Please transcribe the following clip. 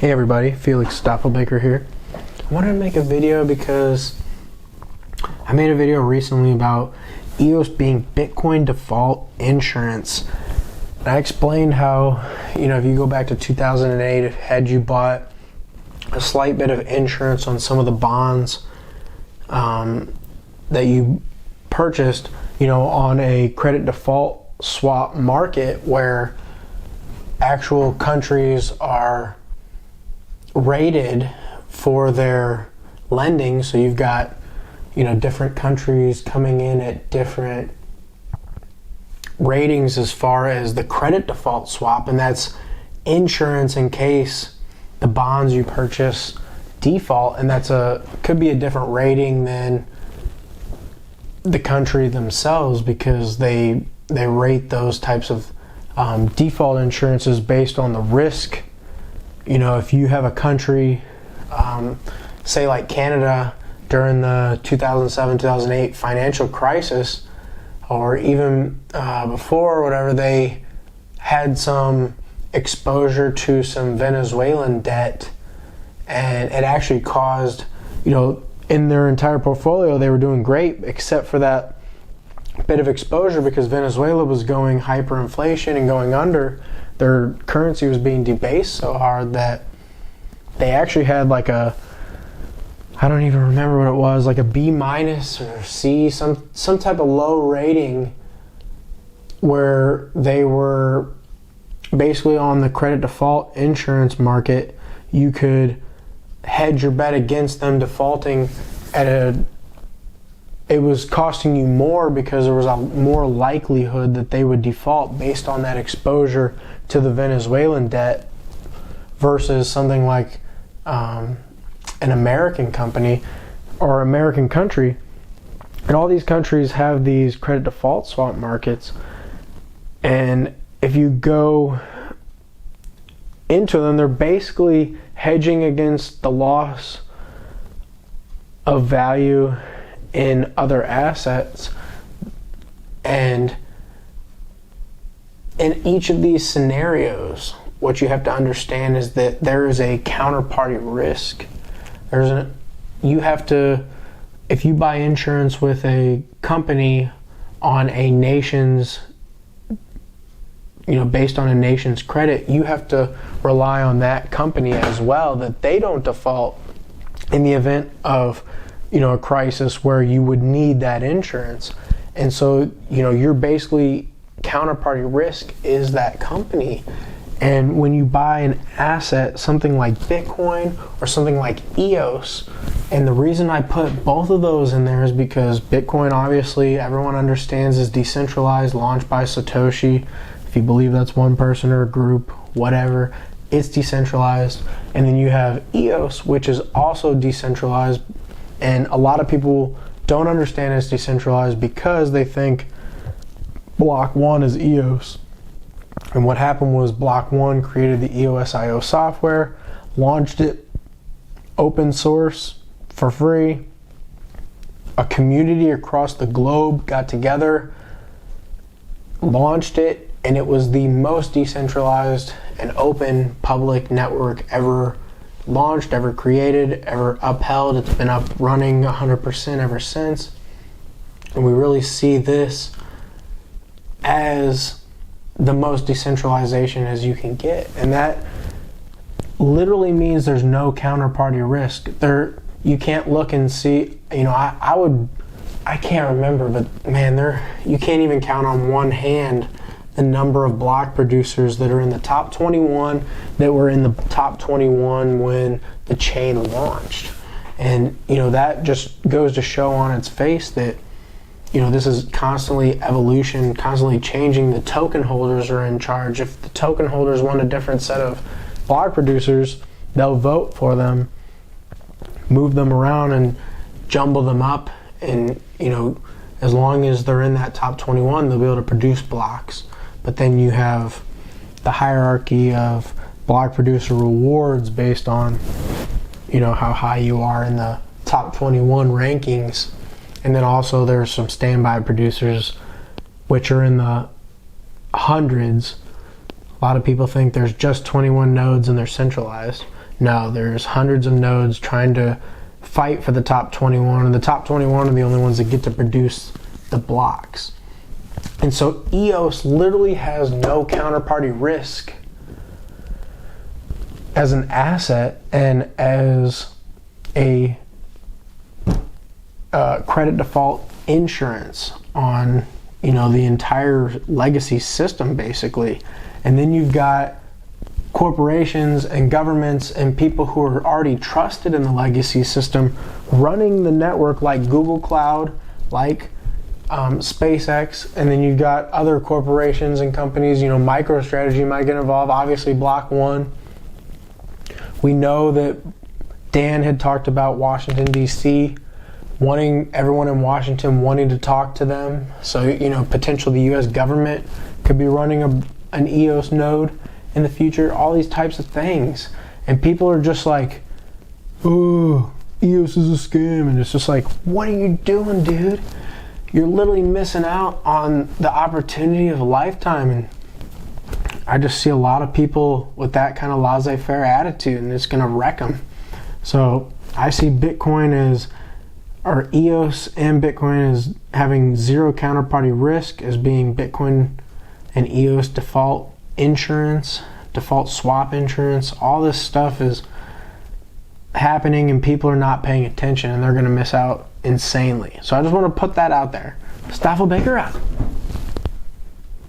Hey everybody, Felix Stoppelbaker here. I wanted to make a video because I made a video recently about EOS being Bitcoin default insurance. And I explained how, if you go back to 2008, had you bought a slight bit of insurance on some of the bonds that you purchased, on a credit default swap market where actual countries are rated for their lending. So you've got, different countries coming in at different ratings as far as the credit default swap, and that's insurance in case the bonds you purchase default, and could be a different rating than the country themselves because they rate those types of default insurances based on the risk. If you have a country, say like Canada during the 2007-2008 financial crisis, or even before or whatever, they had some exposure to some Venezuelan debt, and it actually caused, in their entire portfolio, they were doing great except for that bit of exposure because Venezuela was going hyperinflation and going under. Their currency was being debased so hard that they actually had I don't even remember what it was, like a B- or C, some type of low rating where they were basically on the credit default insurance market. You could hedge your bet against them defaulting it was costing you more because there was a more likelihood that they would default based on that exposure to the Venezuelan debt versus something like an American company or American country. And all these countries have these credit default swap markets, and if you go into them, they're basically hedging against the loss of value in other assets. And in each of these scenarios, what you have to understand is that there is a counterparty risk. If you buy insurance with a company on a nation's, based on a nation's credit, you have to rely on that company as well, that they don't default in the event of, a crisis where you would need that insurance. And so, you're basically, counterparty risk is that company. And when you buy an asset, something like Bitcoin or something like EOS, and the reason I put both of those in there is because Bitcoin, obviously, everyone understands, is decentralized, launched by Satoshi. If you believe that's one person or a group, whatever, it's decentralized. And then you have EOS, which is also decentralized. And a lot of people don't understand it's decentralized because they think Block 1 is EOS. And what happened was Block 1 created the EOSIO software, launched it open source for free. A community across the globe got together, launched it, and it was the most decentralized and open public network ever launched, ever created, ever upheld. It's been up running 100% ever since. And we really see this as the most decentralization as you can get. And that literally means there's no counterparty risk. You can't look and see, I can't remember, but man, you can't even count on one hand the number of block producers that are in the top 21 that were in the top 21 when the chain launched. And, that just goes to show on its face that, this is constantly evolution, constantly changing. The token holders are in charge. If the token holders want a different set of block producers, they'll vote for them, move them around and jumble them up. And, as long as they're in that top 21, they'll be able to produce blocks. But then you have the hierarchy of block producer rewards based on, how high you are in the top 21 rankings. And then also there's some standby producers which are in the hundreds. A lot of people think there's just 21 nodes and they're centralized. No, there's hundreds of nodes trying to fight for the top 21, and the top 21 are the only ones that get to produce the blocks. And so EOS literally has no counterparty risk as an asset and as a credit default insurance on, you know, the entire legacy system basically. And then you've got corporations and governments and people who are already trusted in the legacy system running the network, like Google Cloud, like SpaceX, and then you've got other corporations and companies. You know, MicroStrategy might get involved, obviously Block One. We know that Dan had talked about Washington, D.C., everyone in Washington wanting to talk to them. So, you know, potentially the U.S. government could be running an EOS node in the future, all these types of things. And people are just like, oh, EOS is a scam. And it's just like, what are you doing, dude? You're literally missing out on the opportunity of a lifetime. And I just see a lot of people with that kind of laissez-faire attitude, and it's going to wreck them. So I see Bitcoin as, or EOS and Bitcoin as having zero counterparty risk, as being Bitcoin and EOS default insurance, default swap insurance. All this stuff is happening and people are not paying attention, and they're going to miss out insanely. So I just want to put that out there. Stoffel Baker out.